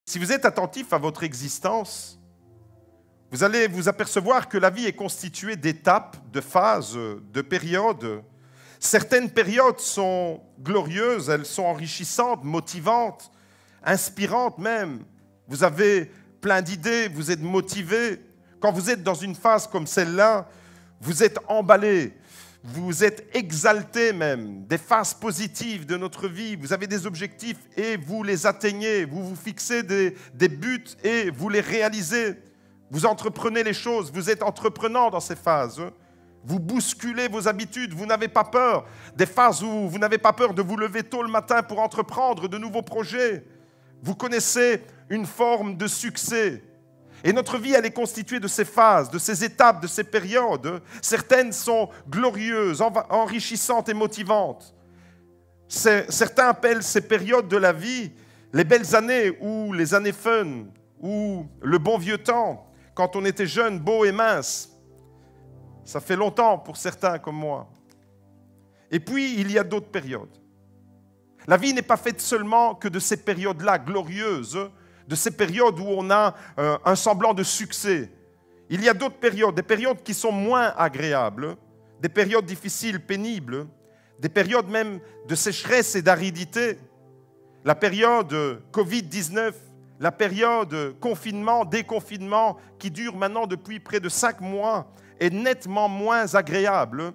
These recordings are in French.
Si vous êtes attentif à votre existence, vous allez vous apercevoir que la vie est constituée d'étapes, de phases, de périodes. Certaines périodes sont glorieuses, elles sont enrichissantes, motivantes, inspirantes même. Vous avez plein d'idées, vous êtes motivé. Quand vous êtes dans une phase comme celle-là, vous êtes emballé, vous êtes exalté même. Des phases positives de notre vie, vous avez des objectifs et vous les atteignez. Vous vous fixez des buts et vous les réalisez. Vous entreprenez les choses, vous êtes entreprenant dans ces phases. Vous bousculez vos habitudes, vous n'avez pas peur. Des phases où vous n'avez pas peur de vous lever tôt le matin pour entreprendre de nouveaux projets. Vous connaissez une forme de succès. Et notre vie, elle est constituée de ces phases, de ces étapes, de ces périodes. Certaines sont glorieuses, enrichissantes et motivantes. Certains appellent ces périodes de la vie les belles années ou les années fun ou le bon vieux temps, quand on était jeune, beau et mince. Ça fait longtemps pour certains comme moi. Et puis, il y a d'autres périodes. La vie n'est pas faite seulement que de ces périodes-là glorieuses, de ces périodes où on a un semblant de succès. Il y a d'autres périodes, des périodes qui sont moins agréables, des périodes difficiles, pénibles, des périodes même de sécheresse et d'aridité. La période Covid-19, la période confinement, déconfinement, qui dure maintenant depuis près de 5 mois, est nettement moins agréable.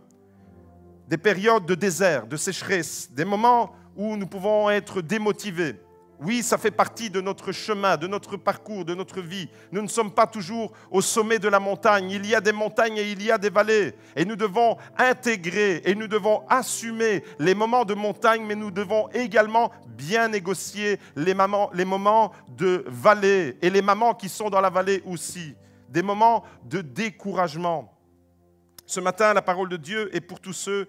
Des périodes de désert, de sécheresse, des moments où nous pouvons être démotivés. Oui, ça fait partie de notre chemin, de notre parcours, de notre vie. Nous ne sommes pas toujours au sommet de la montagne. Il y a des montagnes et il y a des vallées. Et nous devons intégrer et nous devons assumer les moments de montagne, mais nous devons également bien négocier les moments de vallée et les moments qui sont dans la vallée aussi. Des moments de découragement. Ce matin, la parole de Dieu est pour tous ceux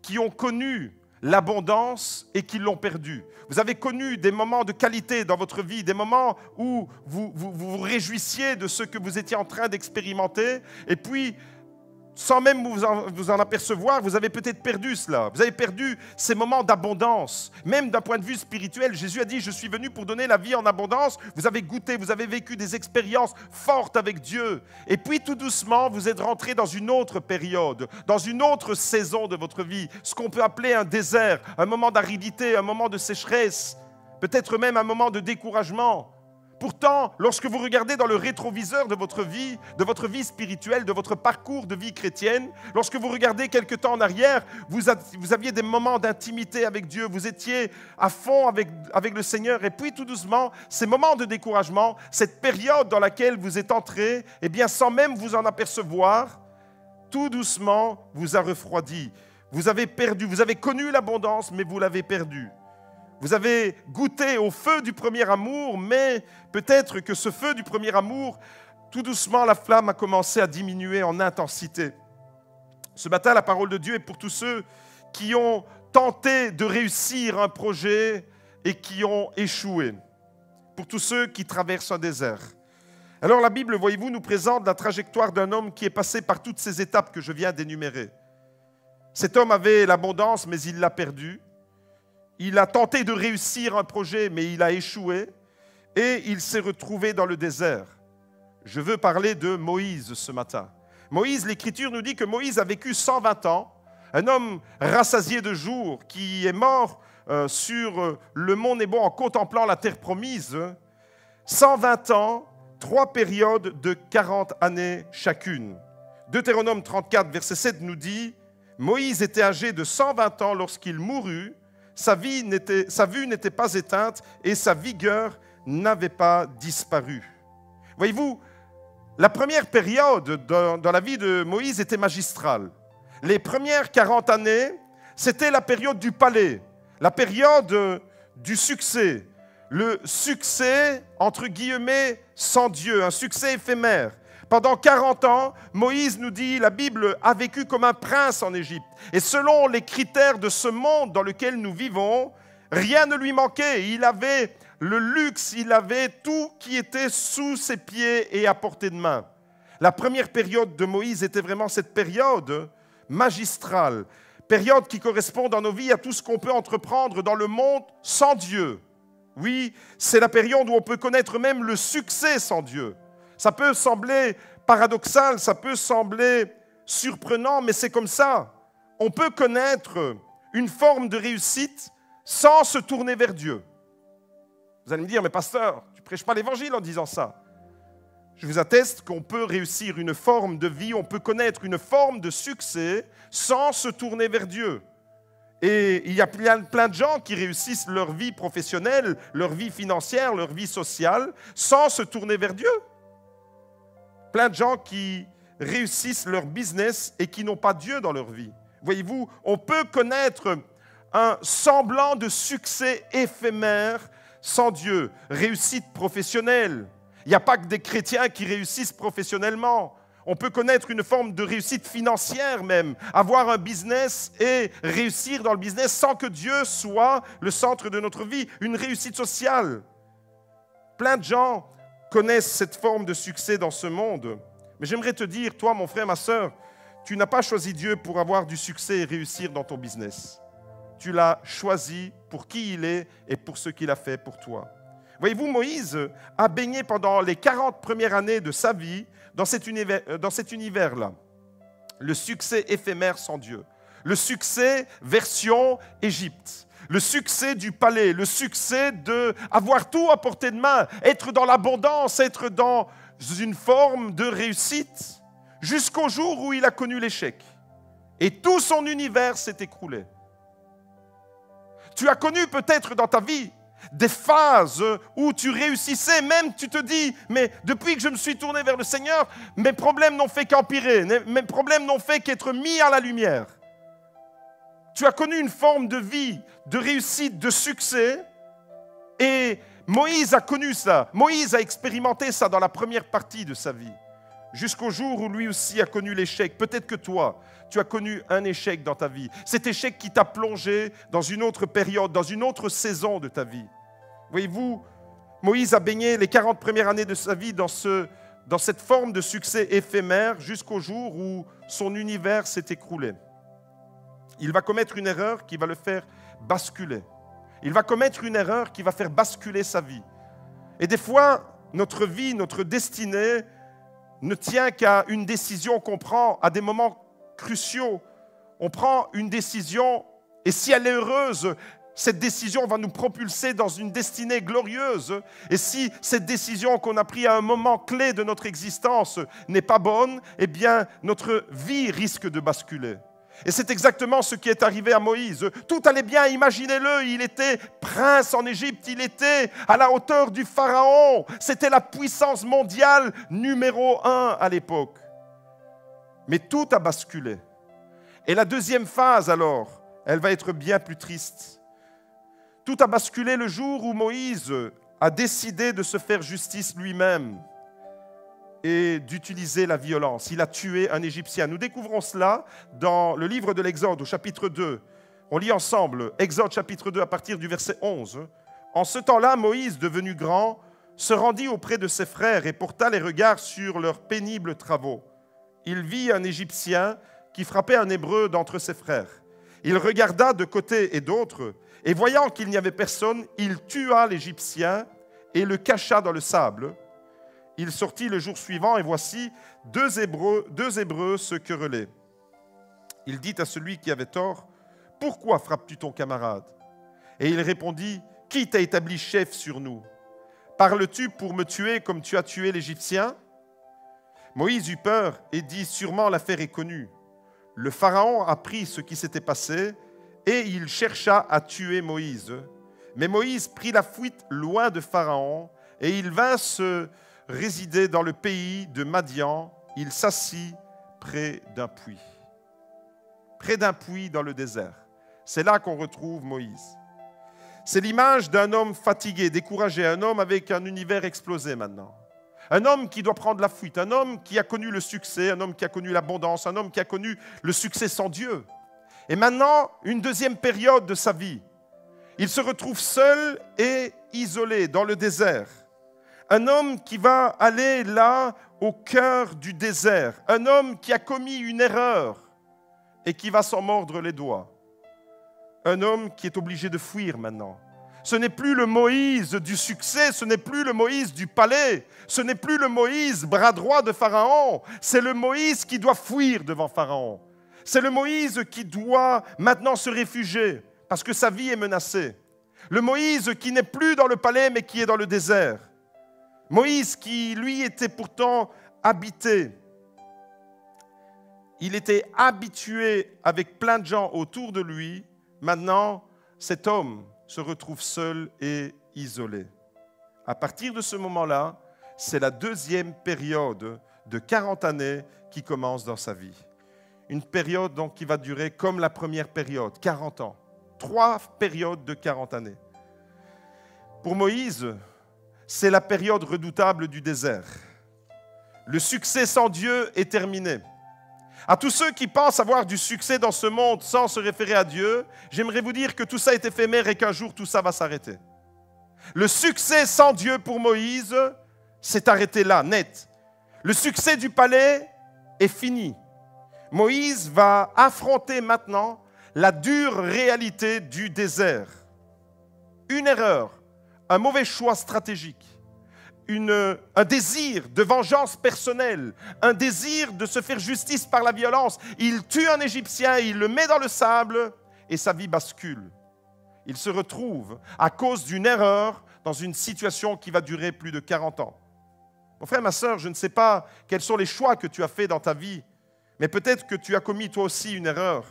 qui ont connu l'abondance et qui l'ont perdu. Vous avez connu des moments de qualité dans votre vie, des moments où vous vous réjouissiez de ce que vous étiez en train d'expérimenter, et puis, sans même vous en apercevoir, vous avez peut-être perdu cela. Vous avez perdu ces moments d'abondance. Même d'un point de vue spirituel, Jésus a dit « Je suis venu pour donner la vie en abondance ». Vous avez goûté, vous avez vécu des expériences fortes avec Dieu. Et puis, tout doucement, vous êtes rentré dans une autre période, dans une autre saison de votre vie. Ce qu'on peut appeler un désert, un moment d'aridité, un moment de sécheresse, peut-être même un moment de découragement. Pourtant, lorsque vous regardez dans le rétroviseur de votre vie spirituelle, de votre parcours de vie chrétienne, lorsque vous regardez quelque temps en arrière, vous aviez des moments d'intimité avec Dieu, vous étiez à fond avec le Seigneur, et puis tout doucement, ces moments de découragement, cette période dans laquelle vous êtes entré, eh bien, sans même vous en apercevoir, tout doucement vous a refroidi. Vous avez perdu, vous avez connu l'abondance, mais vous l'avez perdue. Vous avez goûté au feu du premier amour, mais peut-être que ce feu du premier amour, tout doucement, la flamme a commencé à diminuer en intensité. Ce matin, la parole de Dieu est pour tous ceux qui ont tenté de réussir un projet et qui ont échoué. Pour tous ceux qui traversent un désert. Alors la Bible, voyez-vous, nous présente la trajectoire d'un homme qui est passé par toutes ces étapes que je viens d'énumérer. Cet homme avait l'abondance, mais il l'a perdue. Il a tenté de réussir un projet, mais il a échoué et il s'est retrouvé dans le désert. Je veux parler de Moïse ce matin. Moïse, l'Écriture nous dit que Moïse a vécu 120 ans, un homme rassasié de jours qui est mort sur le mont Nebo en contemplant la terre promise. 120 ans, 3 périodes de 40 années chacune. Deutéronome 34, verset 7 nous dit « Moïse était âgé de 120 ans lorsqu'il mourut. Sa vue n'était pas éteinte et sa vigueur n'avait pas disparu. » Voyez-vous, la première période dans la vie de Moïse était magistrale. Les premières 40 années, c'était la période du palais, la période du succès. Le succès, entre guillemets, sans Dieu, un succès éphémère. Pendant 40 ans, Moïse nous dit, la Bible a vécu comme un prince en Égypte. Et selon les critères de ce monde dans lequel nous vivons, rien ne lui manquait. Il avait le luxe, il avait tout qui était sous ses pieds et à portée de main. La première période de Moïse était vraiment cette période magistrale, période qui correspond dans nos vies à tout ce qu'on peut entreprendre dans le monde sans Dieu. Oui, c'est la période où on peut connaître même le succès sans Dieu. Ça peut sembler paradoxal, ça peut sembler surprenant, mais c'est comme ça. On peut connaître une forme de réussite sans se tourner vers Dieu. Vous allez me dire, mais pasteur, tu ne prêches pas l'évangile en disant ça. Je vous atteste qu'on peut réussir une forme de vie, on peut connaître une forme de succès sans se tourner vers Dieu. Et il y a plein de gens qui réussissent leur vie professionnelle, leur vie financière, leur vie sociale, sans se tourner vers Dieu. Plein de gens qui réussissent leur business et qui n'ont pas Dieu dans leur vie. Voyez-vous, on peut connaître un semblant de succès éphémère sans Dieu. Réussite professionnelle. Il n'y a pas que des chrétiens qui réussissent professionnellement. On peut connaître une forme de réussite financière même, avoir un business et réussir dans le business sans que Dieu soit le centre de notre vie. Une réussite sociale. Plein de gens connaissent cette forme de succès dans ce monde. Mais j'aimerais te dire, toi, mon frère, ma sœur, tu n'as pas choisi Dieu pour avoir du succès et réussir dans ton business. Tu l'as choisi pour qui il est et pour ce qu'il a fait pour toi. Voyez-vous, Moïse a baigné pendant les 40 premières années de sa vie dans cet univers-là. Le succès éphémère sans Dieu. Le succès version Égypte. Le succès du palais. Le succès d'avoir tout à portée de main. Être dans l'abondance, être dans une forme de réussite. Jusqu'au jour où il a connu l'échec. Et tout son univers s'est écroulé. Tu as connu peut-être dans ta vie des phases où tu réussissais, même tu te dis, mais depuis que je me suis tourné vers le Seigneur, mes problèmes n'ont fait qu'empirer, mes problèmes n'ont fait qu'être mis à la lumière. Tu as connu une forme de vie, de réussite, de succès, et Moïse a connu ça. Moïse a expérimenté ça dans la première partie de sa vie, jusqu'au jour où lui aussi a connu l'échec. Peut-être que toi, tu as connu un échec dans ta vie. Cet échec qui t'a plongé dans une autre période, dans une autre saison de ta vie. Voyez-vous, Moïse a baigné les 40 premières années de sa vie dans cette forme de succès éphémère jusqu'au jour où son univers s'est écroulé. Il va commettre une erreur qui va le faire basculer. Il va commettre une erreur qui va faire basculer sa vie. Et des fois, notre vie, notre destinée ne tient qu'à une décision qu'on prend à des moments cruciaux. On prend une décision et si elle est heureuse, cette décision va nous propulser dans une destinée glorieuse. Et si cette décision qu'on a prise à un moment clé de notre existence n'est pas bonne, eh bien notre vie risque de basculer. Et c'est exactement ce qui est arrivé à Moïse. Tout allait bien, imaginez-le, il était prince en Égypte, il était à la hauteur du Pharaon. C'était la puissance mondiale numéro 1 à l'époque. Mais tout a basculé. Et la deuxième phase alors, elle va être bien plus triste. Tout a basculé le jour où Moïse a décidé de se faire justice lui-même et d'utiliser la violence. Il a tué un Égyptien. Nous découvrons cela dans le livre de l'Exode, au chapitre 2. On lit ensemble Exode chapitre 2 à partir du verset 11. En ce temps-là, Moïse, devenu grand, se rendit auprès de ses frères et porta les regards sur leurs pénibles travaux. Il vit un Égyptien qui frappait un Hébreu d'entre ses frères. Il regarda de côté et d'autre, et voyant qu'il n'y avait personne, il tua l'Égyptien et le cacha dans le sable. Il sortit le jour suivant, et voici, deux Hébreux se querellaient. Il dit à celui qui avait tort, « Pourquoi frappes-tu ton camarade ?» Et il répondit, « Qui t'a établi chef sur nous? Parles-tu pour me tuer comme tu as tué l'Égyptien ?» Moïse eut peur et dit, « Sûrement l'affaire est connue. » Le Pharaon apprit ce qui s'était passé et il chercha à tuer Moïse. Mais Moïse prit la fuite loin de Pharaon et il vint se résider dans le pays de Madian. Il s'assit près d'un puits. Près d'un puits dans le désert. C'est là qu'on retrouve Moïse. C'est l'image d'un homme fatigué, découragé, un homme avec un univers explosé maintenant. Un homme qui doit prendre la fuite, un homme qui a connu le succès, un homme qui a connu l'abondance, un homme qui a connu le succès sans Dieu. Et maintenant, une deuxième période de sa vie. Il se retrouve seul et isolé dans le désert. Un homme qui va aller là, au cœur du désert. Un homme qui a commis une erreur et qui va s'en mordre les doigts. Un homme qui est obligé de fuir maintenant. Ce n'est plus le Moïse du succès, ce n'est plus le Moïse du palais, ce n'est plus le Moïse bras droit de Pharaon, c'est le Moïse qui doit fuir devant Pharaon. C'est le Moïse qui doit maintenant se réfugier parce que sa vie est menacée. Le Moïse qui n'est plus dans le palais mais qui est dans le désert. Moïse qui, lui, était pourtant habité. Il était habitué avec plein de gens autour de lui. Maintenant, cet homme se retrouve seul et isolé. À partir de ce moment-là, c'est la deuxième période de 40 années qui commence dans sa vie. Une période donc qui va durer comme la première période, 40 ans. 3 périodes de 40 années. Pour Moïse, c'est la période redoutable du désert. Le succès sans Dieu est terminé. À tous ceux qui pensent avoir du succès dans ce monde sans se référer à Dieu, j'aimerais vous dire que tout ça est éphémère et qu'un jour tout ça va s'arrêter. Le succès sans Dieu pour Moïse s'est arrêté là, net. Le succès du palais est fini. Moïse va affronter maintenant la dure réalité du désert. Une erreur, un mauvais choix stratégique. Un désir de vengeance personnelle, un désir de se faire justice par la violence. Il tue un Égyptien, il le met dans le sable et sa vie bascule. Il se retrouve, à cause d'une erreur, dans une situation qui va durer plus de 40 ans. Mon frère, ma sœur, je ne sais pas quels sont les choix que tu as faits dans ta vie, mais peut-être que tu as commis toi aussi une erreur.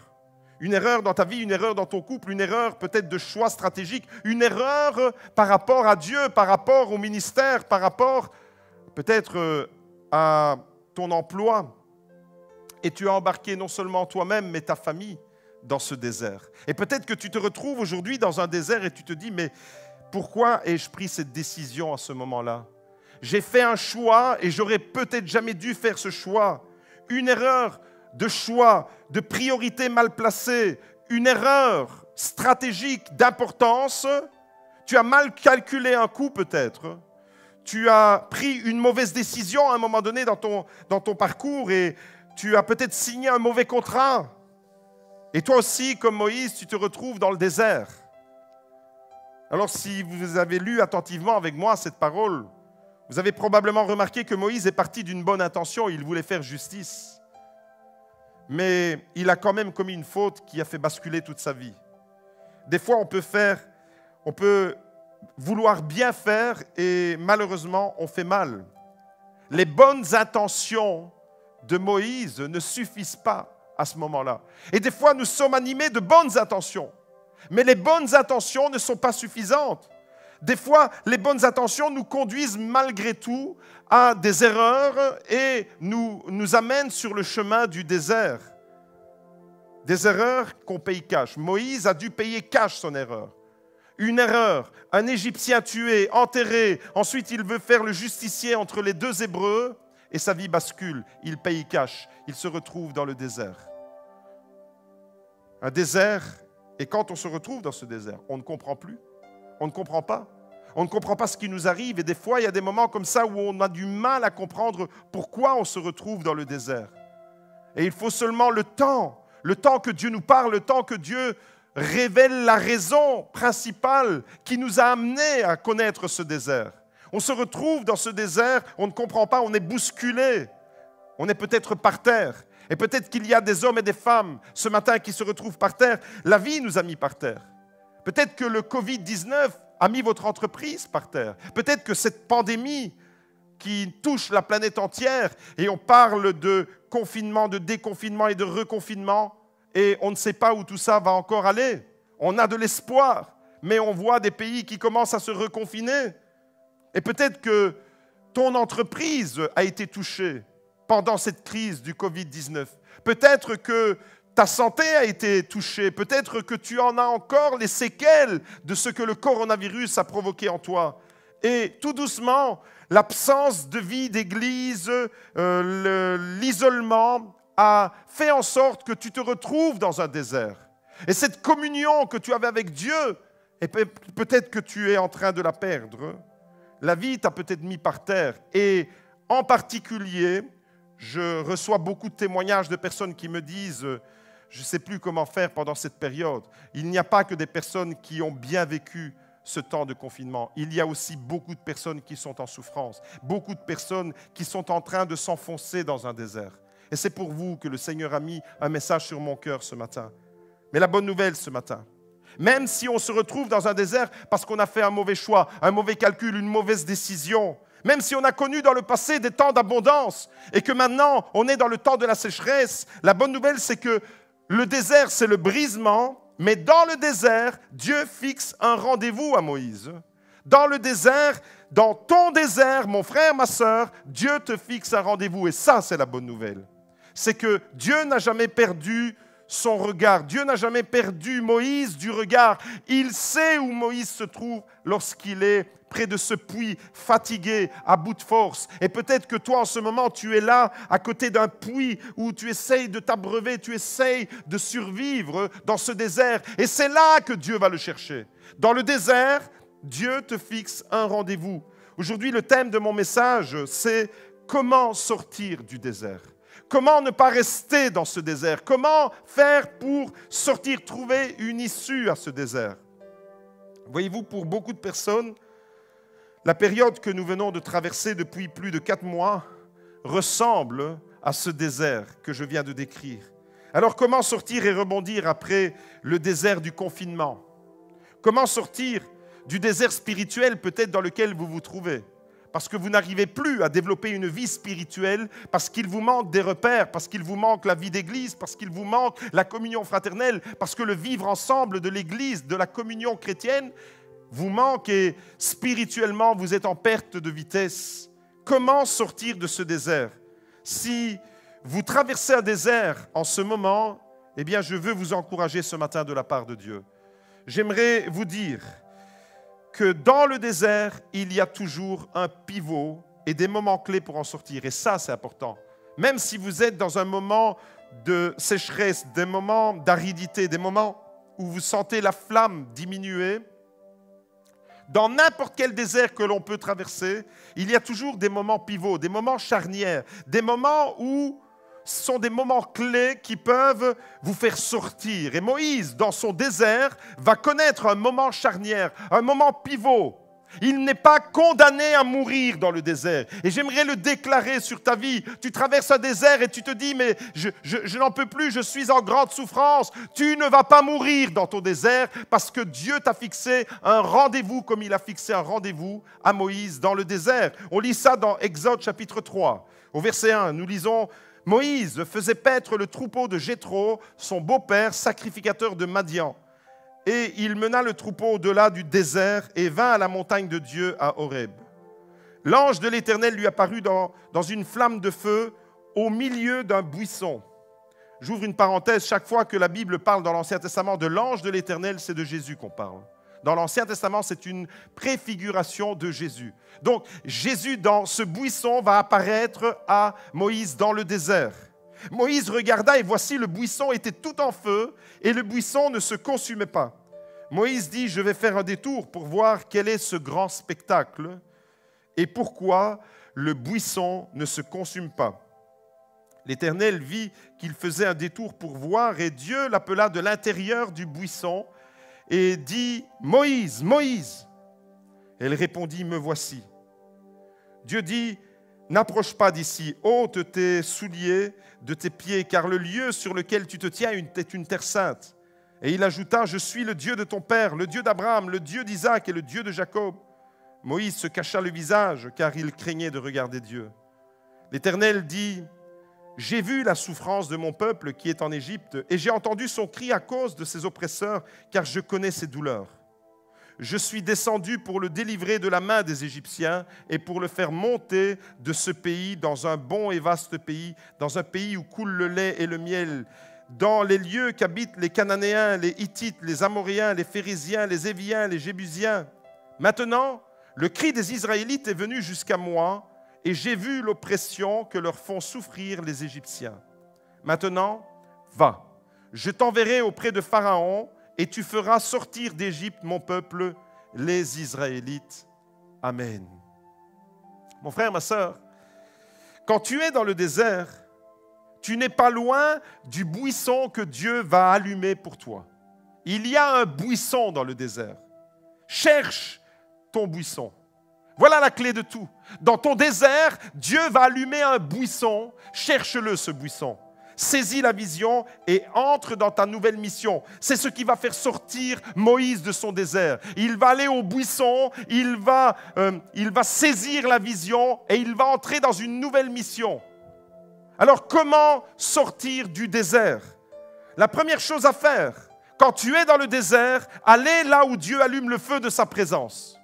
Une erreur dans ta vie, une erreur dans ton couple, une erreur peut-être de choix stratégique, une erreur par rapport à Dieu, par rapport au ministère, par rapport peut-être à ton emploi. Et tu as embarqué non seulement toi-même, mais ta famille dans ce désert. Et peut-être que tu te retrouves aujourd'hui dans un désert et tu te dis, mais pourquoi ai-je pris cette décision à ce moment-là? J'ai fait un choix et j'aurais peut-être jamais dû faire ce choix. Une erreur de choix, de priorité mal placée, une erreur stratégique d'importance. Tu as mal calculé un coup peut-être. Tu as pris une mauvaise décision à un moment donné dans ton parcours et tu as peut-être signé un mauvais contrat. Et toi aussi, comme Moïse, tu te retrouves dans le désert. Alors si vous avez lu attentivement avec moi cette parole, vous avez probablement remarqué que Moïse est parti d'une bonne intention, il voulait faire justice. Mais il a quand même commis une faute qui a fait basculer toute sa vie. Des fois, on peut vouloir bien faire et malheureusement, on fait mal. Les bonnes intentions de Moïse ne suffisent pas à ce moment-là. Et des fois, nous sommes animés de bonnes intentions. Mais les bonnes intentions ne sont pas suffisantes. Des fois, les bonnes intentions nous conduisent malgré tout à des erreurs et nous amènent sur le chemin du désert. Des erreurs qu'on paye cash. Moïse a dû payer cash son erreur. Une erreur, un Égyptien tué, enterré, ensuite il veut faire le justicier entre les deux Hébreux et sa vie bascule. Il paye cash, il se retrouve dans le désert. Un désert, et quand on se retrouve dans ce désert, on ne comprend plus, on ne comprend pas. On ne comprend pas ce qui nous arrive et des fois, il y a des moments comme ça où on a du mal à comprendre pourquoi on se retrouve dans le désert. Et il faut seulement le temps que Dieu nous parle, le temps que Dieu révèle la raison principale qui nous a amenés à connaître ce désert. On se retrouve dans ce désert, on ne comprend pas, on est bousculé, on est peut-être par terre. Et peut-être qu'il y a des hommes et des femmes ce matin qui se retrouvent par terre. La vie nous a mis par terre. Peut-être que le Covid-19 a mis votre entreprise par terre. Peut-être que cette pandémie qui touche la planète entière, et on parle de confinement, de déconfinement et de reconfinement, et on ne sait pas où tout ça va encore aller. On a de l'espoir, mais on voit des pays qui commencent à se reconfiner. Et peut-être que ton entreprise a été touchée pendant cette crise du Covid-19. Peut-être que ta santé a été touchée, peut-être que tu en as encore les séquelles de ce que le coronavirus a provoqué en toi. Et tout doucement, l'absence de vie d'église, l'isolement a fait en sorte que tu te retrouves dans un désert. Et cette communion que tu avais avec Dieu, et peut-être que tu es en train de la perdre. La vie t'a peut-être mis par terre. Et en particulier, je reçois beaucoup de témoignages de personnes qui me disent « Je ne sais plus comment faire pendant cette période ». Il n'y a pas que des personnes qui ont bien vécu ce temps de confinement. Il y a aussi beaucoup de personnes qui sont en souffrance, beaucoup de personnes qui sont en train de s'enfoncer dans un désert. Et c'est pour vous que le Seigneur a mis un message sur mon cœur ce matin. Mais la bonne nouvelle ce matin, même si on se retrouve dans un désert parce qu'on a fait un mauvais choix, un mauvais calcul, une mauvaise décision, même si on a connu dans le passé des temps d'abondance et que maintenant on est dans le temps de la sécheresse, la bonne nouvelle c'est que le désert c'est le brisement, mais dans le désert, Dieu fixe un rendez-vous à Moïse. Dans le désert, dans ton désert, mon frère, ma sœur, Dieu te fixe un rendez-vous. Et ça, c'est la bonne nouvelle. C'est que Dieu n'a jamais perdu son regard. Dieu n'a jamais perdu Moïse du regard. Il sait où Moïse se trouve lorsqu'il est près de ce puits, fatigué, à bout de force. Et peut-être que toi, en ce moment, tu es là, à côté d'un puits où tu essayes de t'abreuver, tu essayes de survivre dans ce désert. Et c'est là que Dieu va le chercher. Dans le désert, Dieu te fixe un rendez-vous. Aujourd'hui, le thème de mon message, c'est comment sortir du désert. Comment ne pas rester dans ce désert? Comment faire pour sortir, trouver une issue à ce désert? Voyez-vous, pour beaucoup de personnes, la période que nous venons de traverser depuis plus de 4 mois ressemble à ce désert que je viens de décrire. Alors comment sortir et rebondir après le désert du confinement? Comment sortir du désert spirituel peut-être dans lequel vous vous trouvez? Parce que vous n'arrivez plus à développer une vie spirituelle, parce qu'il vous manque des repères, parce qu'il vous manque la vie d'église, parce qu'il vous manque la communion fraternelle, parce que le vivre ensemble de l'église, de la communion chrétienne, vous manque et spirituellement vous êtes en perte de vitesse. Comment sortir de ce désert? Si vous traversez un désert en ce moment, eh bien je veux vous encourager ce matin de la part de Dieu. J'aimerais vous dire que dans le désert, il y a toujours un pivot et des moments clés pour en sortir. Et ça, c'est important. Même si vous êtes dans un moment de sécheresse, des moments d'aridité, des moments où vous sentez la flamme diminuer, dans n'importe quel désert que l'on peut traverser, il y a toujours des moments pivots, des moments charnières, des moments où ce sont des moments clés qui peuvent vous faire sortir. Et Moïse, dans son désert, va connaître un moment charnière, un moment pivot. Il n'est pas condamné à mourir dans le désert. Et j'aimerais le déclarer sur ta vie. Tu traverses un désert et tu te dis, mais je n'en peux plus, je suis en grande souffrance. Tu ne vas pas mourir dans ton désert parce que Dieu t'a fixé un rendez-vous comme il a fixé un rendez-vous à Moïse dans le désert. On lit ça dans Exode chapitre 3. Au verset 1, nous lisons « Moïse faisait paître le troupeau de Jéthro, son beau-père, sacrificateur de Madian. Et il mena le troupeau au-delà du désert et vint à la montagne de Dieu à Horeb. L'ange de l'Éternel lui apparut dans une flamme de feu au milieu d'un buisson. » J'ouvre une parenthèse, chaque fois que la Bible parle dans l'Ancien Testament de l'ange de l'Éternel, c'est de Jésus qu'on parle. Dans l'Ancien Testament, c'est une préfiguration de Jésus. Donc, Jésus, dans ce buisson, va apparaître à Moïse dans le désert. Moïse regarda et voici, le buisson était tout en feu et le buisson ne se consumait pas. Moïse dit, je vais faire un détour pour voir quel est ce grand spectacle et pourquoi le buisson ne se consume pas. L'Éternel vit qu'il faisait un détour pour voir et Dieu l'appela de l'intérieur du buisson et dit, Moïse, Moïse. Elle répondit, me voici. Dieu dit, n'approche pas d'ici, ôte tes souliers de tes pieds, car le lieu sur lequel tu te tiens est une terre sainte. Et il ajouta, je suis le Dieu de ton père, le Dieu d'Abraham, le Dieu d'Isaac et le Dieu de Jacob. Moïse se cacha le visage, car il craignait de regarder Dieu. L'Éternel dit, j'ai vu la souffrance de mon peuple qui est en Égypte, et j'ai entendu son cri à cause de ses oppresseurs, car je connais ses douleurs. Je suis descendu pour le délivrer de la main des Égyptiens et pour le faire monter de ce pays dans un bon et vaste pays, dans un pays où coule le lait et le miel, dans les lieux qu'habitent les Cananéens, les Hittites, les Amoréens, les Phéréziens, les Éviens, les Jébusiens. Maintenant, le cri des Israélites est venu jusqu'à moi et j'ai vu l'oppression que leur font souffrir les Égyptiens. Maintenant, va, je t'enverrai auprès de Pharaon et tu feras sortir d'Égypte mon peuple, les Israélites. Amen. Mon frère, ma sœur, quand tu es dans le désert, tu n'es pas loin du buisson que Dieu va allumer pour toi. Il y a un buisson dans le désert. Cherche ton buisson. Voilà la clé de tout. Dans ton désert, Dieu va allumer un buisson. Cherche-le, ce buisson. Saisis la vision et entre dans ta nouvelle mission. C'est ce qui va faire sortir Moïse de son désert. Il va aller au buisson, il va saisir la vision et il va entrer dans une nouvelle mission. Alors, comment sortir du désert? La première chose à faire, quand tu es dans le désert, allez là où Dieu allume le feu de sa présence.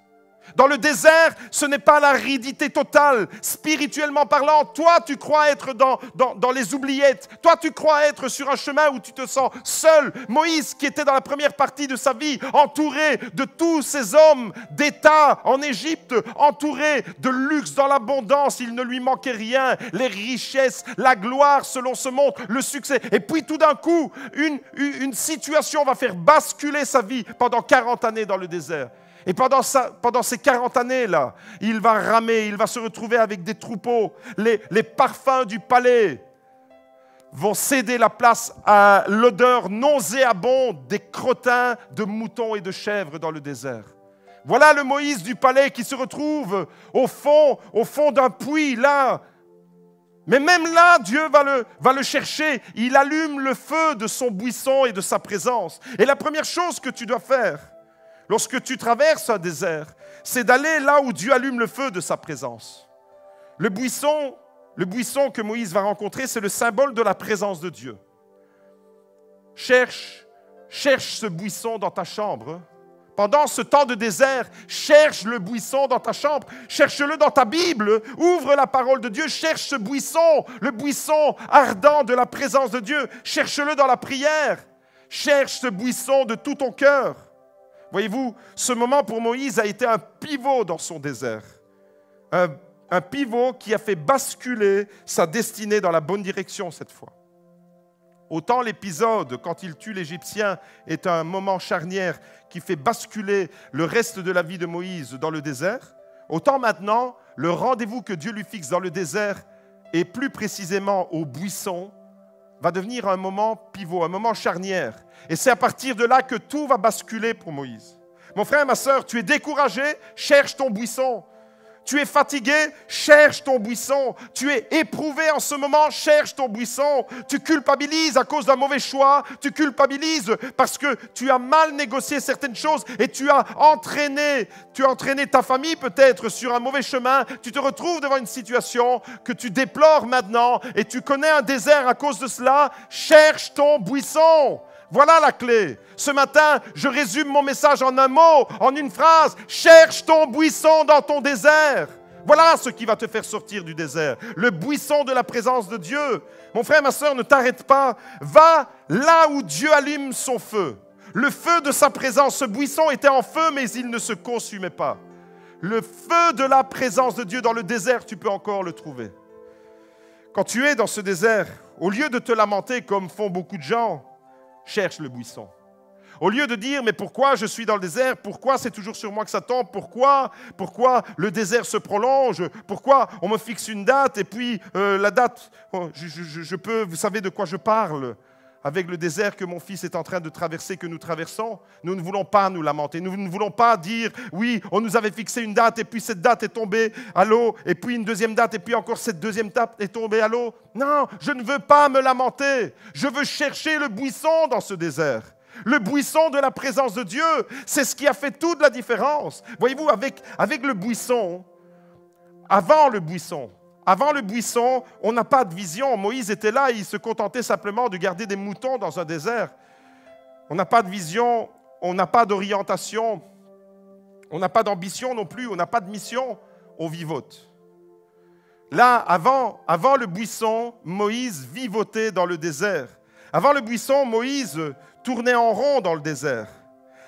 Dans le désert, ce n'est pas l'aridité totale, spirituellement parlant. Toi, tu crois être dans les oubliettes. Toi, tu crois être sur un chemin où tu te sens seul. Moïse, qui était dans la première partie de sa vie, entouré de tous ces hommes d'État en Égypte, entouré de luxe dans l'abondance, il ne lui manquait rien. Les richesses, la gloire selon ce monde, le succès. Et puis tout d'un coup, une situation va faire basculer sa vie pendant 40 années dans le désert. Et pendant ces 40 années-là, il va ramer, il va se retrouver avec des troupeaux. Les parfums du palais vont céder la place à l'odeur nauséabonde des crottins de moutons et de chèvres dans le désert. Voilà le Moïse du palais qui se retrouve au fond d'un puits, là. Mais même là, Dieu va le chercher. Il allume le feu de son buisson et de sa présence. Et la première chose que tu dois faire, lorsque tu traverses un désert, c'est d'aller là où Dieu allume le feu de sa présence. Le buisson que Moïse va rencontrer, c'est le symbole de la présence de Dieu. Cherche ce buisson dans ta chambre. Pendant ce temps de désert, cherche le buisson dans ta chambre. Cherche-le dans ta Bible. Ouvre la parole de Dieu. Cherche ce buisson, le buisson ardent de la présence de Dieu. Cherche-le dans la prière. Cherche ce buisson de tout ton cœur. Voyez-vous, ce moment pour Moïse a été un pivot dans son désert. Un pivot qui a fait basculer sa destinée dans la bonne direction cette fois. Autant l'épisode, quand il tue l'Égyptien, est un moment charnière qui fait basculer le reste de la vie de Moïse dans le désert, autant maintenant, le rendez-vous que Dieu lui fixe dans le désert, et plus précisément au buisson, va devenir un moment pivot, un moment charnière. Et c'est à partir de là que tout va basculer pour Moïse. Mon frère, ma sœur, tu es découragé, cherche ton buisson. Tu es fatigué, cherche ton buisson. Tu es éprouvé en ce moment, cherche ton buisson. Tu culpabilises à cause d'un mauvais choix. Tu culpabilises parce que tu as mal négocié certaines choses et tu as entraîné ta famille peut-être sur un mauvais chemin. Tu te retrouves devant une situation que tu déplores maintenant et tu connais un désert à cause de cela. Cherche ton buisson. Voilà la clé. Ce matin, je résume mon message en un mot, en une phrase. Cherche ton buisson dans ton désert. Voilà ce qui va te faire sortir du désert. Le buisson de la présence de Dieu. Mon frère, ma sœur, ne t'arrête pas. Va là où Dieu allume son feu. Le feu de sa présence. Ce buisson était en feu, mais il ne se consumait pas. Le feu de la présence de Dieu dans le désert, tu peux encore le trouver. Quand tu es dans ce désert, au lieu de te lamenter comme font beaucoup de gens, cherche le buisson. Au lieu de dire, mais pourquoi je suis dans le désert? Pourquoi c'est toujours sur moi que ça tombe? Pourquoi le désert se prolonge? Pourquoi on me fixe une date et puis la date, vous savez de quoi je parle? Avec le désert que mon fils est en train de traverser, que nous traversons, nous ne voulons pas nous lamenter. Nous ne voulons pas dire, oui, on nous avait fixé une date et puis cette date est tombée à l'eau, et puis une deuxième date et puis encore cette deuxième date est tombée à l'eau. Non, je ne veux pas me lamenter. Je veux chercher le buisson dans ce désert. Le buisson de la présence de Dieu, c'est ce qui a fait toute la différence. Voyez-vous, avec le buisson, avant le buisson, on n'a pas de vision. Moïse était là, il se contentait simplement de garder des moutons dans un désert. On n'a pas de vision, on n'a pas d'orientation, on n'a pas d'ambition non plus, on n'a pas de mission, on vivote. Là, avant le buisson, Moïse vivotait dans le désert. Avant le buisson, Moïse tournait en rond dans le désert.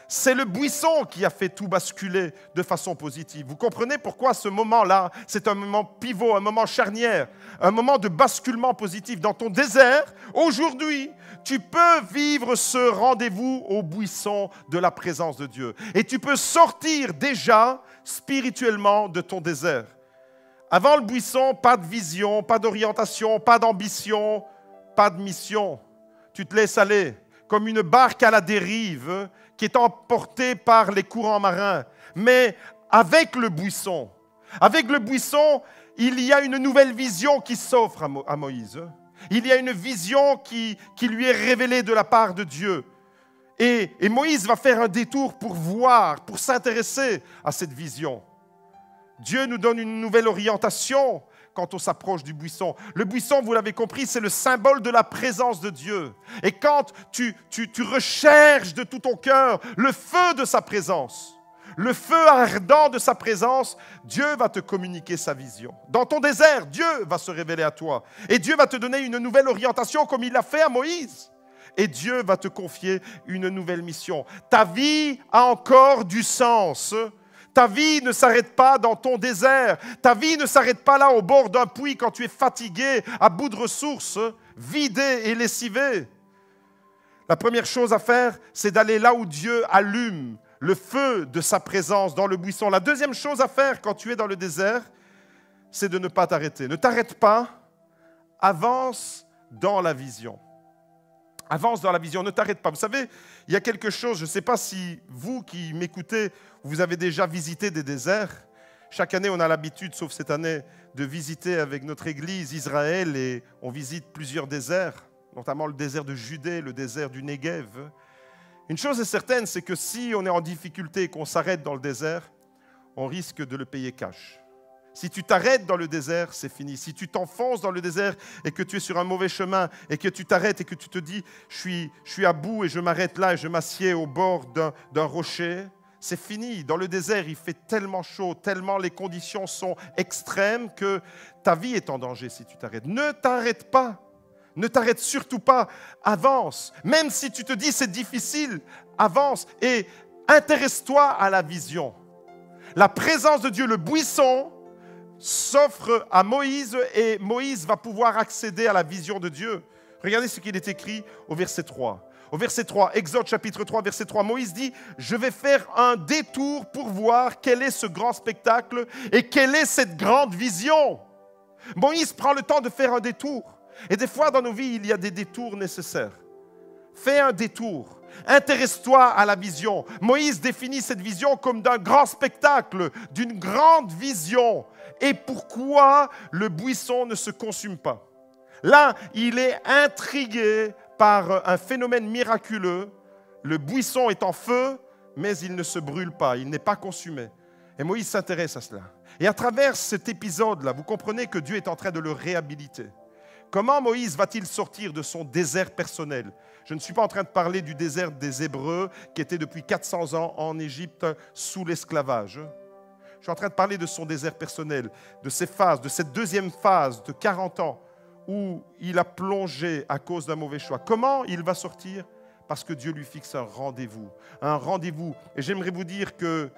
C'est le buisson qui a fait tout basculer de façon positive. Vous comprenez pourquoi ce moment-là, c'est un moment pivot, un moment charnière, un moment de basculement positif. Dans ton désert, aujourd'hui, tu peux vivre ce rendez-vous au buisson de la présence de Dieu. Et tu peux sortir déjà spirituellement de ton désert. Avant le buisson, pas de vision, pas d'orientation, pas d'ambition, pas de mission. Tu te laisses aller. comme une barque à la dérive qui est emportée par les courants marins. Mais avec le buisson, il y a une nouvelle vision qui s'offre à Moïse. Il y a une vision qui lui est révélée de la part de Dieu. Et Moïse va faire un détour pour voir, pour s'intéresser à cette vision. Dieu nous donne une nouvelle orientation quand on s'approche du buisson. Le buisson, vous l'avez compris, c'est le symbole de la présence de Dieu. Et quand tu recherches de tout ton cœur le feu de sa présence, le feu ardent de sa présence, Dieu va te communiquer sa vision. Dans ton désert, Dieu va se révéler à toi. Et Dieu va te donner une nouvelle orientation comme il l'a fait à Moïse. Et Dieu va te confier une nouvelle mission. Ta vie a encore du sens. Ta vie ne s'arrête pas dans ton désert. Ta vie ne s'arrête pas là au bord d'un puits quand tu es fatigué, à bout de ressources, vidé et lessivé. La première chose à faire, c'est d'aller là où Dieu allume le feu de sa présence dans le buisson. La deuxième chose à faire quand tu es dans le désert, c'est de ne pas t'arrêter. Ne t'arrête pas, avance dans la vision. Avance dans la vision, ne t'arrête pas. Vous savez, il y a quelque chose, je ne sais pas si vous qui m'écoutez, vous avez déjà visité des déserts. Chaque année, on a l'habitude, sauf cette année, de visiter avec notre église Israël et on visite plusieurs déserts, notamment le désert de Judée, le désert du Negev. Une chose est certaine, c'est que si on est en difficulté et qu'on s'arrête dans le désert, on risque de le payer cash. Si tu t'arrêtes dans le désert, c'est fini. Si tu t'enfonces dans le désert et que tu es sur un mauvais chemin et que tu t'arrêtes et que tu te dis « je suis à bout et je m'arrête là et je m'assieds au bord d'un rocher », c'est fini. Dans le désert, il fait tellement chaud, tellement les conditions sont extrêmes que ta vie est en danger si tu t'arrêtes. Ne t'arrête pas. Ne t'arrête surtout pas. Avance. Même si tu te dis « c'est difficile », avance et intéresse-toi à la vision. La présence de Dieu, le buisson, s'offre à Moïse et Moïse va pouvoir accéder à la vision de Dieu. Regardez ce qu'il est écrit au verset 3. Au verset 3, Exode chapitre 3, verset 3, Moïse dit « Je vais faire un détour pour voir quel est ce grand spectacle et quelle est cette grande vision. » Moïse prend le temps de faire un détour. Et des fois dans nos vies, il y a des détours nécessaires. Fais un détour. Intéresse-toi à la vision. Moïse définit cette vision comme d'un grand spectacle, d'une grande vision. Et pourquoi le buisson ne se consume pas? Là, il est intrigué par un phénomène miraculeux. Le buisson est en feu, mais il ne se brûle pas, il n'est pas consumé. Et Moïse s'intéresse à cela. Et à travers cet épisode-là, vous comprenez que Dieu est en train de le réhabiliter. Comment Moïse va-t-il sortir de son désert personnel? Je ne suis pas en train de parler du désert des Hébreux qui était depuis 400 ans en Égypte sous l'esclavage. Je suis en train de parler de son désert personnel, de ces phases, de cette deuxième phase de 40 ans où il a plongé à cause d'un mauvais choix. Comment il va sortir? Parce que Dieu lui fixe un rendez-vous. Un rendez-vous. Et j'aimerais vous dire que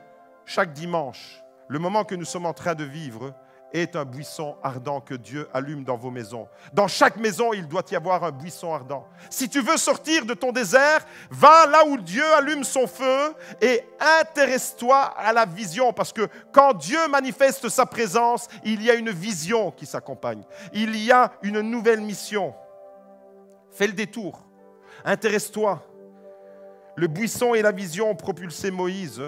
chaque dimanche, le moment que nous sommes en train de vivre est un buisson ardent que Dieu allume dans vos maisons. Dans chaque maison, il doit y avoir un buisson ardent. Si tu veux sortir de ton désert, va là où Dieu allume son feu et intéresse-toi à la vision. Parce que quand Dieu manifeste sa présence, il y a une vision qui s'accompagne. Il y a une nouvelle mission. Fais le détour. Intéresse-toi. Le buisson et la vision ont propulsé Moïse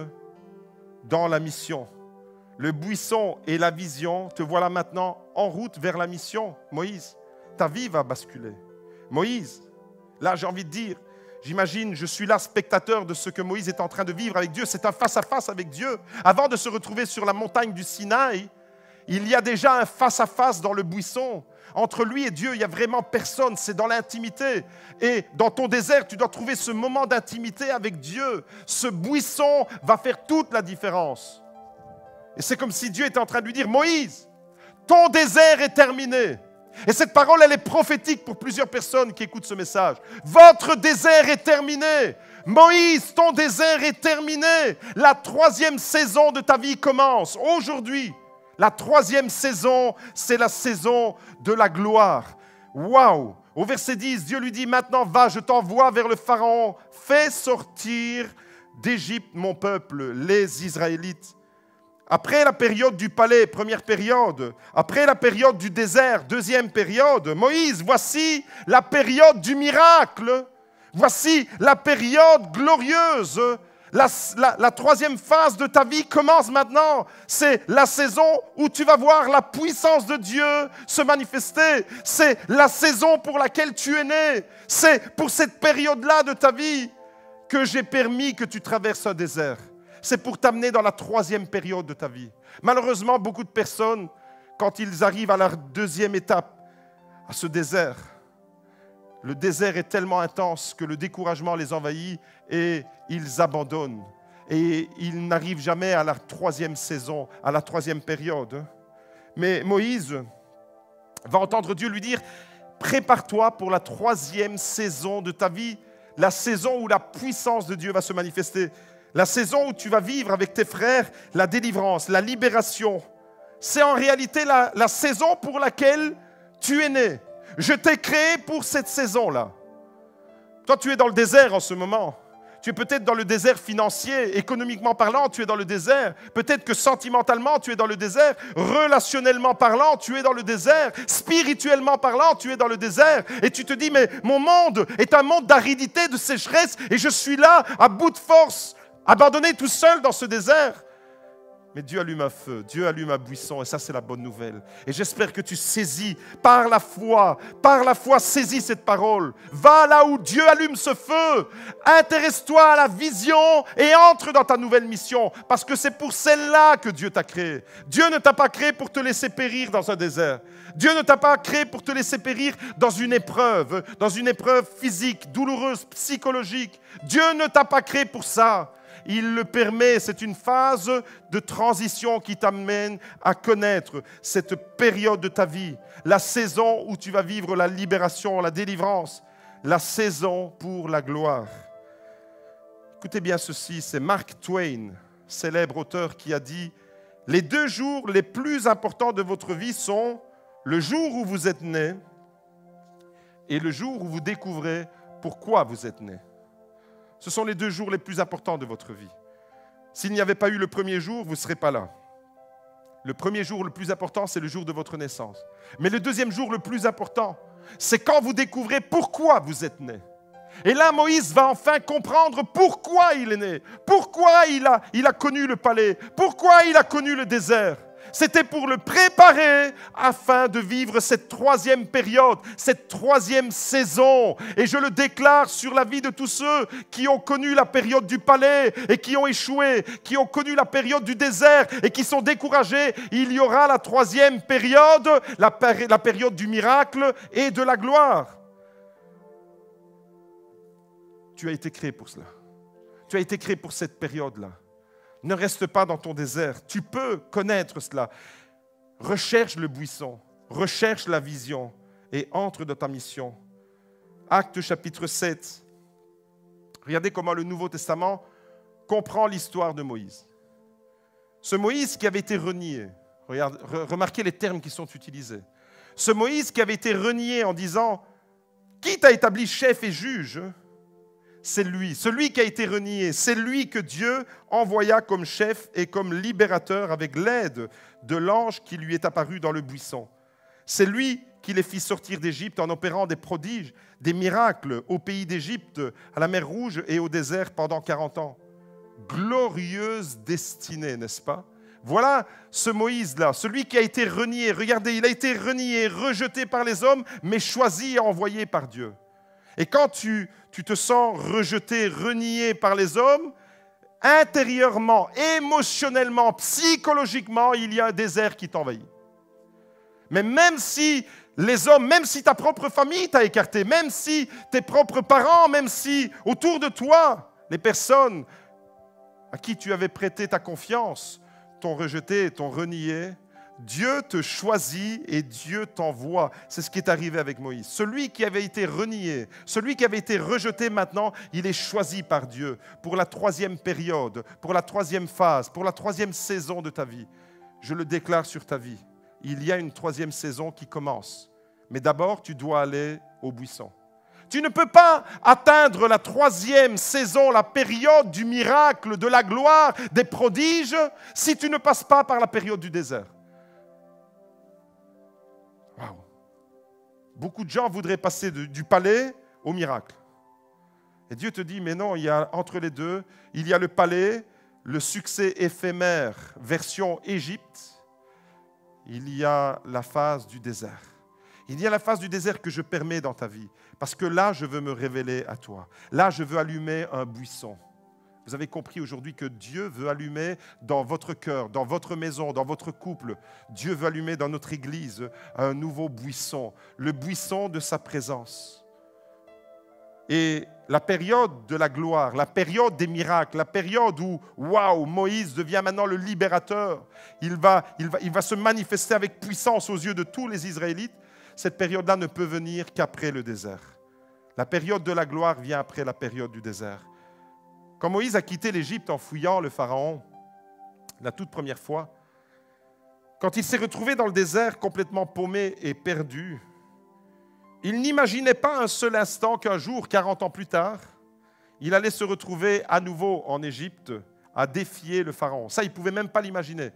dans la mission. Le buisson et la vision, te voilà maintenant en route vers la mission. Moïse, ta vie va basculer. Moïse, là j'ai envie de dire, j'imagine, je suis là spectateur de ce que Moïse est en train de vivre avec Dieu. C'est un face-à-face avec Dieu. Avant de se retrouver sur la montagne du Sinaï, il y a déjà un face-à-face dans le buisson. Entre lui et Dieu, il n'y a vraiment personne, c'est dans l'intimité. Et dans ton désert, tu dois trouver ce moment d'intimité avec Dieu. Ce buisson va faire toute la différence. Et c'est comme si Dieu était en train de lui dire, Moïse, ton désert est terminé. Et cette parole, elle est prophétique pour plusieurs personnes qui écoutent ce message. Votre désert est terminé. Moïse, ton désert est terminé. La 3e saison de ta vie commence aujourd'hui. La 3e saison, c'est la saison de la gloire. Waouh! Au verset 10, Dieu lui dit, maintenant va, je t'envoie vers le Pharaon. Fais sortir d'Égypte mon peuple, les Israélites. Après la période du palais, première période. Après la période du désert, deuxième période. Moïse, voici la période du miracle. Voici la période glorieuse. La troisième phase de ta vie commence maintenant. C'est la saison où tu vas voir la puissance de Dieu se manifester. C'est la saison pour laquelle tu es né. C'est pour cette période-là de ta vie que j'ai permis que tu traverses un désert. C'est pour t'amener dans la troisième période de ta vie. Malheureusement, beaucoup de personnes, quand ils arrivent à leur deuxième étape, à ce désert, le désert est tellement intense que le découragement les envahit et ils abandonnent. Et ils n'arrivent jamais à la troisième saison, à la troisième période. Mais Moïse va entendre Dieu lui dire, prépare-toi pour la troisième saison de ta vie, la saison où la puissance de Dieu va se manifester, la saison où tu vas vivre avec tes frères la délivrance, la libération. C'est en réalité la saison pour laquelle tu es né. Je t'ai créé pour cette saison-là. Toi, tu es dans le désert en ce moment. Tu es peut-être dans le désert financier, économiquement parlant, tu es dans le désert. Peut-être que sentimentalement, tu es dans le désert. Relationnellement parlant, tu es dans le désert. Spirituellement parlant, tu es dans le désert. Et tu te dis, mais mon monde est un monde d'aridité, de sécheresse, et je suis là, à bout de force, abandonné tout seul dans ce désert. Mais Dieu allume un feu, Dieu allume un buisson, et ça c'est la bonne nouvelle. Et j'espère que tu saisis par la foi, saisis cette parole. Va là où Dieu allume ce feu, intéresse-toi à la vision et entre dans ta nouvelle mission, parce que c'est pour celle-là que Dieu t'a créé. Dieu ne t'a pas créé pour te laisser périr dans un désert. Dieu ne t'a pas créé pour te laisser périr dans une épreuve physique, douloureuse, psychologique. Dieu ne t'a pas créé pour ça. Il le permet, c'est une phase de transition qui t'amène à connaître cette période de ta vie, la saison où tu vas vivre la libération, la délivrance, la saison pour la gloire. Écoutez bien ceci, c'est Mark Twain, célèbre auteur, qui a dit « Les 2 jours les plus importants de votre vie sont le jour où vous êtes né et le jour où vous découvrez pourquoi vous êtes né. » Ce sont les 2 jours les plus importants de votre vie. S'il n'y avait pas eu le premier jour, vous ne serez pas là. Le premier jour le plus important, c'est le jour de votre naissance. Mais le deuxième jour le plus important, c'est quand vous découvrez pourquoi vous êtes né. Et là, Moïse va enfin comprendre pourquoi il est né, pourquoi il a connu le palais, pourquoi il a connu le désert. C'était pour le préparer afin de vivre cette troisième période, cette troisième saison. Et je le déclare sur la vie de tous ceux qui ont connu la période du palais et qui ont échoué, qui ont connu la période du désert et qui sont découragés. Il y aura la troisième période, la période du miracle et de la gloire. Tu as été créé pour cela. Tu as été créé pour cette période-là. Ne reste pas dans ton désert. Tu peux connaître cela. Recherche le buisson, recherche la vision et entre dans ta mission. Actes chapitre 7. Regardez comment le Nouveau Testament comprend l'histoire de Moïse. Ce Moïse qui avait été renié. Remarquez les termes qui sont utilisés. Ce Moïse qui avait été renié en disant « Qui t'a établi chef et juge ?» C'est lui, celui qui a été renié, c'est lui que Dieu envoya comme chef et comme libérateur avec l'aide de l'ange qui lui est apparu dans le buisson. C'est lui qui les fit sortir d'Égypte en opérant des prodiges, des miracles au pays d'Égypte, à la mer Rouge et au désert pendant 40 ans. Glorieuse destinée, n'est-ce pas? Voilà ce Moïse-là, celui qui a été renié. Regardez, il a été renié, rejeté par les hommes, mais choisi et envoyé par Dieu. Et quand tu te sens rejeté, renié par les hommes, intérieurement, émotionnellement, psychologiquement, il y a un désert qui t'envahit. Mais même si les hommes, même si ta propre famille t'a écarté, même si tes propres parents, même si autour de toi, les personnes à qui tu avais prêté ta confiance t'ont rejeté, t'ont renié, Dieu te choisit et Dieu t'envoie. C'est ce qui est arrivé avec Moïse. Celui qui avait été renié, celui qui avait été rejeté maintenant, il est choisi par Dieu pour la troisième période, pour la troisième phase, pour la troisième saison de ta vie. Je le déclare sur ta vie. Il y a une troisième saison qui commence. Mais d'abord, tu dois aller au buisson. Tu ne peux pas atteindre la troisième saison, la période du miracle, de la gloire, des prodiges, si tu ne passes pas par la période du désert. Wow. Beaucoup de gens voudraient passer du palais au miracle. Et Dieu te dit, mais non, il y a entre les deux, il y a le palais, le succès éphémère, version Égypte, il y a la phase du désert. Il y a la phase du désert que je permets dans ta vie, parce que là, je veux me révéler à toi. Là, je veux allumer un buisson. Vous avez compris aujourd'hui que Dieu veut allumer dans votre cœur, dans votre maison, dans votre couple. Dieu veut allumer dans notre église un nouveau buisson, le buisson de sa présence. Et la période de la gloire, la période des miracles, la période où, waouh, Moïse devient maintenant le libérateur, il va se manifester avec puissance aux yeux de tous les Israélites, cette période-là ne peut venir qu'après le désert. La période de la gloire vient après la période du désert. Quand Moïse a quitté l'Égypte en fuyant le Pharaon, la toute première fois, quand il s'est retrouvé dans le désert complètement paumé et perdu, il n'imaginait pas un seul instant qu'un jour, 40 ans plus tard, il allait se retrouver à nouveau en Égypte à défier le Pharaon. Ça, il ne pouvait même pas l'imaginer.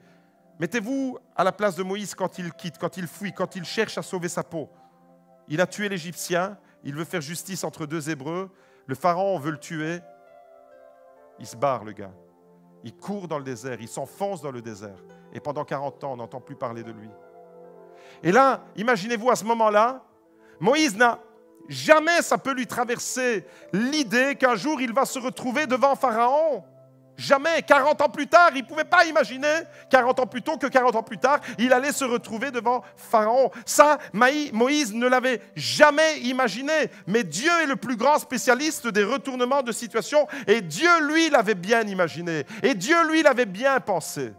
Mettez-vous à la place de Moïse quand il quitte, quand il fuit, quand il cherche à sauver sa peau. Il a tué l'Égyptien, il veut faire justice entre deux Hébreux, le Pharaon veut le tuer. Il se barre, le gars. Il court dans le désert, il s'enfonce dans le désert. Et pendant 40 ans, on n'entend plus parler de lui. Et là, imaginez-vous à ce moment-là, Moïse n'a jamais, ça peut lui traverser l'idée qu'un jour, il va se retrouver devant Pharaon. Jamais. 40 ans plus tard, il ne pouvait pas imaginer, 40 ans plus tôt que 40 ans plus tard, il allait se retrouver devant Pharaon. Ça, Moïse ne l'avait jamais imaginé. Mais Dieu est le plus grand spécialiste des retournements de situation. Et Dieu, lui, l'avait bien imaginé. Et Dieu, lui, l'avait bien pensé.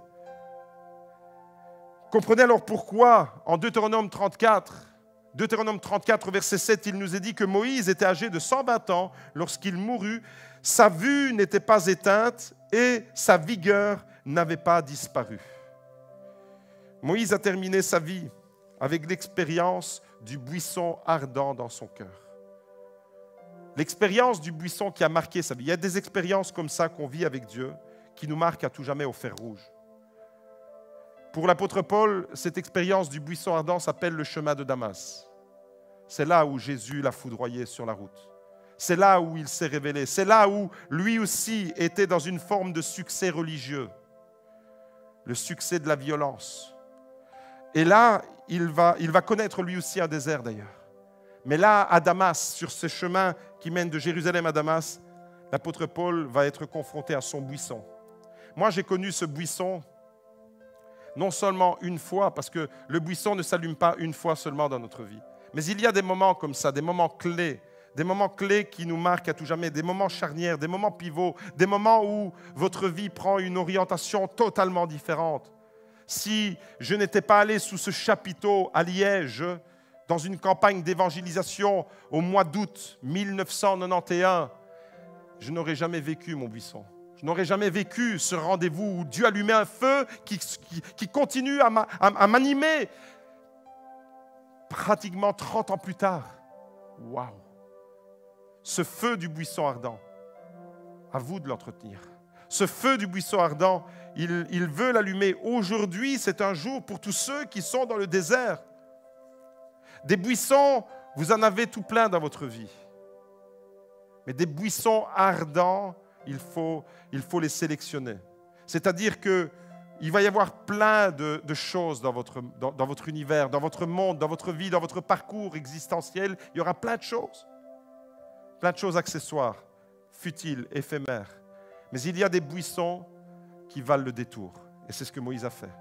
Comprenez alors pourquoi, en Deutéronome 34, verset 7, il nous est dit que Moïse était âgé de 120 ans lorsqu'il mourut. Sa vue n'était pas éteinte et sa vigueur n'avait pas disparu. Moïse a terminé sa vie avec l'expérience du buisson ardent dans son cœur. L'expérience du buisson qui a marqué sa vie. Il y a des expériences comme ça qu'on vit avec Dieu qui nous marquent à tout jamais au fer rouge. Pour l'apôtre Paul, cette expérience du buisson ardent s'appelle le chemin de Damas. C'est là où Jésus l'a foudroyé sur la route. C'est là où il s'est révélé. C'est là où lui aussi était dans une forme de succès religieux. Le succès de la violence. Et là, il va connaître lui aussi un désert d'ailleurs. Mais là, à Damas, sur ce chemin qui mène de Jérusalem à Damas, l'apôtre Paul va être confronté à son buisson. Moi, j'ai connu ce buisson non seulement une fois, parce que le buisson ne s'allume pas une fois seulement dans notre vie. Mais il y a des moments comme ça, des moments clés qui nous marquent à tout jamais, des moments charnières, des moments pivots, des moments où votre vie prend une orientation totalement différente. Si je n'étais pas allé sous ce chapiteau à Liège, dans une campagne d'évangélisation au mois d'août 1991, je n'aurais jamais vécu mon buisson. Je n'aurais jamais vécu ce rendez-vous où Dieu allumait un feu qui continue à m'animer pratiquement 30 ans plus tard. Waouh! Ce feu du buisson ardent, à vous de l'entretenir. Ce feu du buisson ardent, il veut l'allumer. Aujourd'hui, c'est un jour pour tous ceux qui sont dans le désert. Des buissons, vous en avez tout plein dans votre vie. Mais des buissons ardents, il faut les sélectionner. C'est-à-dire qu'il va y avoir plein de choses dans votre univers, dans votre monde, dans votre vie, dans votre parcours existentiel. Il y aura plein de choses accessoires, futiles, éphémères. Mais il y a des buissons qui valent le détour. Et c'est ce que Moïse a fait.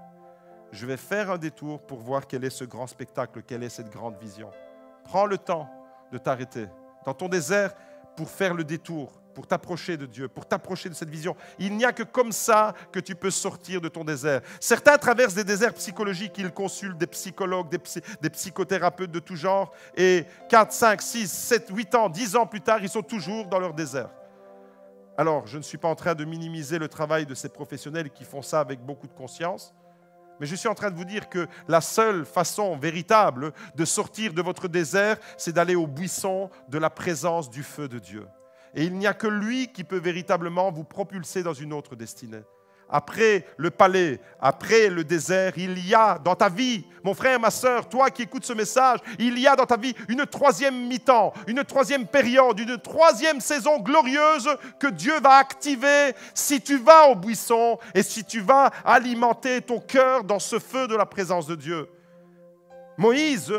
Je vais faire un détour pour voir quel est ce grand spectacle, quelle est cette grande vision. Prends le temps de t'arrêter dans ton désert pour faire le détour, pour t'approcher de Dieu, pour t'approcher de cette vision. Il n'y a que comme ça que tu peux sortir de ton désert. Certains traversent des déserts psychologiques, ils consultent des psychologues, des psychothérapeutes de tout genre, et 4, 5, 6, 7, 8 ans, 10 ans plus tard, ils sont toujours dans leur désert. Alors, je ne suis pas en train de minimiser le travail de ces professionnels qui font ça avec beaucoup de conscience, mais je suis en train de vous dire que la seule façon véritable de sortir de votre désert, c'est d'aller au buisson de la présence du feu de Dieu. Et il n'y a que lui qui peut véritablement vous propulser dans une autre destinée. après le palais, après le désert, il y a dans ta vie, mon frère, ma sœur, toi qui écoutes ce message, il y a dans ta vie une troisième mi-temps, une troisième période, une troisième saison glorieuse que Dieu va activer si tu vas au buisson et si tu vas alimenter ton cœur dans ce feu de la présence de Dieu. Moïse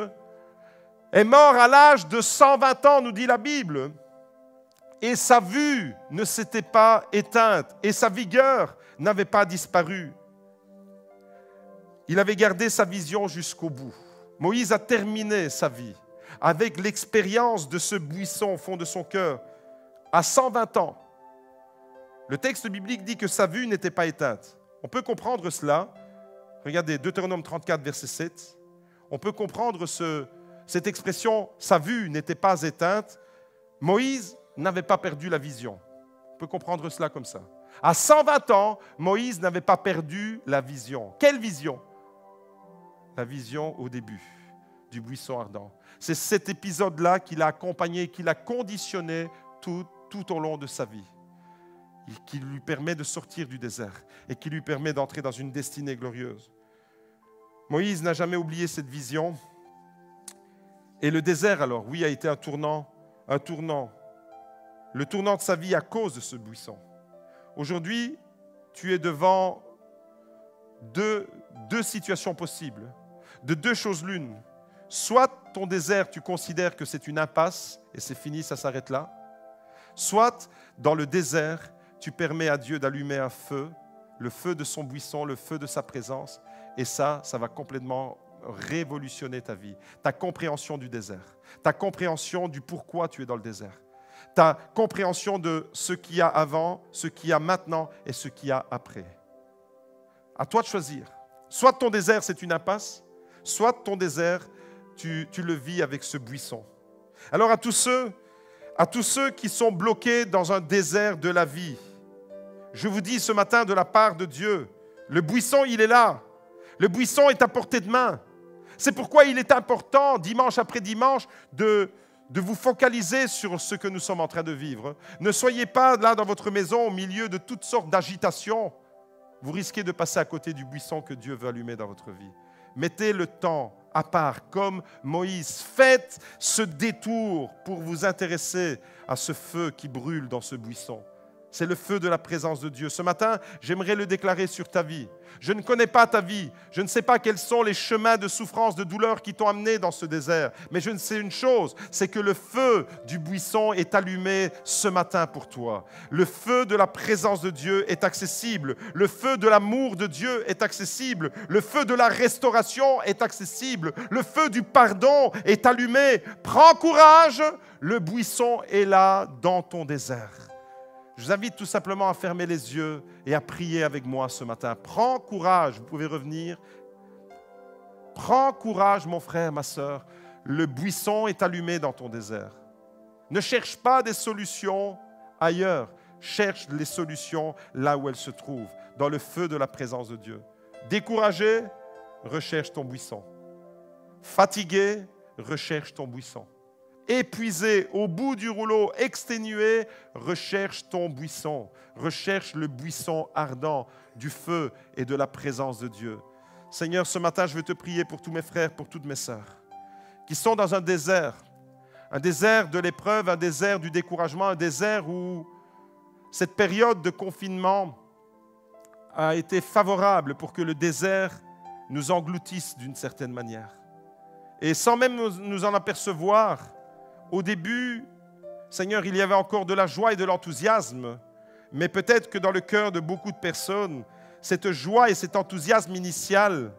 est mort à l'âge de 120 ans, nous dit la Bible, et sa vue ne s'était pas éteinte et sa vigueur n'avait pas disparu. Il avait gardé sa vision jusqu'au bout. Moïse a terminé sa vie avec l'expérience de ce buisson au fond de son cœur à 120 ans. Le texte biblique dit que sa vue n'était pas éteinte. On peut comprendre cela. Regardez, Deutéronome 34, verset 7. On peut comprendre cette expression « sa vue n'était pas éteinte ». Moïse n'avait pas perdu la vision. On peut comprendre cela comme ça. À 120 ans, Moïse n'avait pas perdu la vision. Quelle vision? La vision au début du buisson ardent. C'est cet épisode-là qui l'a accompagné, qui l'a conditionné tout au long de sa vie, qui lui permet de sortir du désert et qui lui permet d'entrer dans une destinée glorieuse. Moïse n'a jamais oublié cette vision. Et le désert, alors, oui, a été un tournant. Le tournant de sa vie à cause de ce buisson. Aujourd'hui, tu es devant deux situations possibles, de deux choses l'une. Soit ton désert, tu considères que c'est une impasse et c'est fini, ça s'arrête là. Soit dans le désert, tu permets à Dieu d'allumer un feu, le feu de son buisson, le feu de sa présence, et ça va complètement révolutionner ta vie, ta compréhension du désert, ta compréhension du pourquoi tu es dans le désert, ta compréhension de ce qu'il y a avant, ce qu'il y a maintenant et ce qu'il y a après. À toi de choisir. Soit ton désert, c'est une impasse, soit ton désert, tu le vis avec ce buisson. Alors à tous ceux qui sont bloqués dans un désert de la vie, je vous dis ce matin de la part de Dieu, le buisson, il est là. Le buisson est à portée de main. C'est pourquoi il est important, dimanche après dimanche, de vous focaliser sur ce que nous sommes en train de vivre. Ne soyez pas là dans votre maison au milieu de toutes sortes d'agitations. Vous risquez de passer à côté du buisson que Dieu veut allumer dans votre vie. Mettez le temps à part, comme Moïse. Faites ce détour pour vous intéresser à ce feu qui brûle dans ce buisson. C'est le feu de la présence de Dieu. Ce matin, j'aimerais le déclarer sur ta vie. Je ne connais pas ta vie. Je ne sais pas quels sont les chemins de souffrance, de douleur qui t'ont amené dans ce désert. Mais je ne sais une chose, c'est que le feu du buisson est allumé ce matin pour toi. Le feu de la présence de Dieu est accessible. Le feu de l'amour de Dieu est accessible. Le feu de la restauration est accessible. Le feu du pardon est allumé. Prends courage, le buisson est là dans ton désert. Je vous invite tout simplement à fermer les yeux et à prier avec moi ce matin. Prends courage, vous pouvez revenir. Prends courage, mon frère, ma sœur. Le buisson est allumé dans ton désert. Ne cherche pas des solutions ailleurs. Cherche les solutions là où elles se trouvent, dans le feu de la présence de Dieu. Découragé, recherche ton buisson. Fatigué, recherche ton buisson. Épuisé, au bout du rouleau, exténué, recherche ton buisson. Recherche le buisson ardent du feu et de la présence de Dieu. Seigneur, ce matin, je veux te prier pour tous mes frères, pour toutes mes sœurs, qui sont dans un désert de l'épreuve, un désert du découragement, un désert où cette période de confinement a été favorable pour que le désert nous engloutisse d'une certaine manière. Et sans même nous en apercevoir, au début, Seigneur, il y avait encore de la joie et de l'enthousiasme, mais peut-être que dans le cœur de beaucoup de personnes, cette joie et cet enthousiasme initial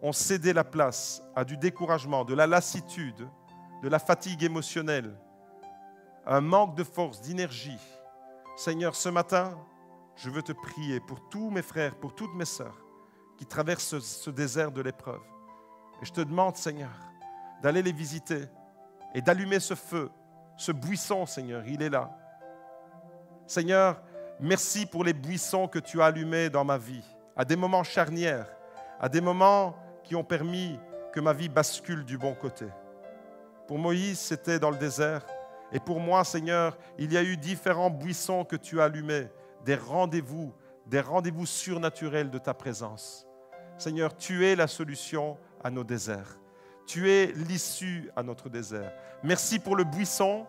ont cédé la place à du découragement, de la lassitude, de la fatigue émotionnelle, un manque de force, d'énergie. Seigneur, ce matin, je veux te prier pour tous mes frères, pour toutes mes sœurs qui traversent ce désert de l'épreuve. Et je te demande, Seigneur, d'aller les visiter et d'allumer ce feu, ce buisson, Seigneur, il est là. Seigneur, merci pour les buissons que tu as allumés dans ma vie, à des moments charnières, à des moments qui ont permis que ma vie bascule du bon côté. Pour Moïse, c'était dans le désert. Et pour moi, Seigneur, il y a eu différents buissons que tu as allumés, des rendez-vous, des rendez-vous surnaturels de ta présence. Seigneur, tu es la solution à nos déserts. Tu es l'issue à notre désert. Merci pour le buisson,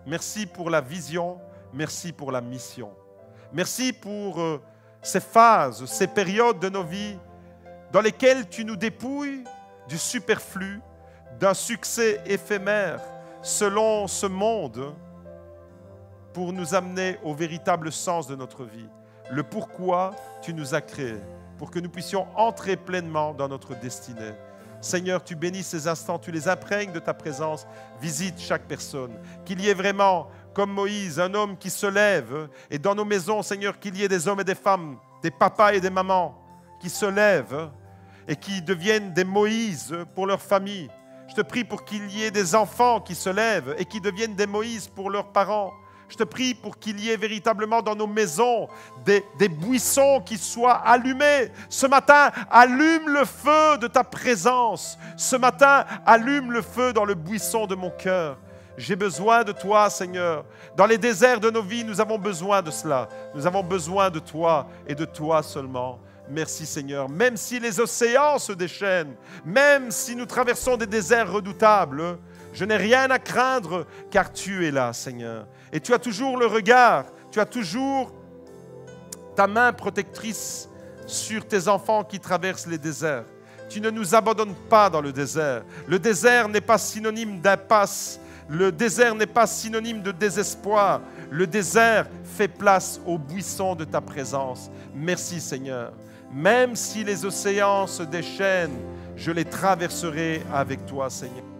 merci pour la vision, merci pour la mission. Merci pour ces phases, ces périodes de nos vies dans lesquelles tu nous dépouilles du superflu, d'un succès éphémère selon ce monde pour nous amener au véritable sens de notre vie. Le pourquoi tu nous as créés, pour que nous puissions entrer pleinement dans notre destinée. Seigneur, tu bénis ces instants, tu les imprègnes de ta présence. Visite chaque personne. Qu'il y ait vraiment, comme Moïse, un homme qui se lève. Et dans nos maisons, Seigneur, qu'il y ait des hommes et des femmes, des papas et des mamans qui se lèvent et qui deviennent des Moïse pour leur famille. Je te prie pour qu'il y ait des enfants qui se lèvent et qui deviennent des Moïse pour leurs parents. Je te prie pour qu'il y ait véritablement dans nos maisons des buissons qui soient allumés. Ce matin, allume le feu de ta présence. Ce matin, allume le feu dans le buisson de mon cœur. J'ai besoin de toi, Seigneur. Dans les déserts de nos vies, nous avons besoin de cela. Nous avons besoin de toi et de toi seulement. Merci, Seigneur. Même si les océans se déchaînent, même si nous traversons des déserts redoutables, je n'ai rien à craindre car tu es là, Seigneur. Et tu as toujours le regard, tu as toujours ta main protectrice sur tes enfants qui traversent les déserts. Tu ne nous abandonnes pas dans le désert. Le désert n'est pas synonyme d'impasse. Le désert n'est pas synonyme de désespoir. Le désert fait place au buisson de ta présence. Merci, Seigneur. Même si les océans se déchaînent, je les traverserai avec toi, Seigneur.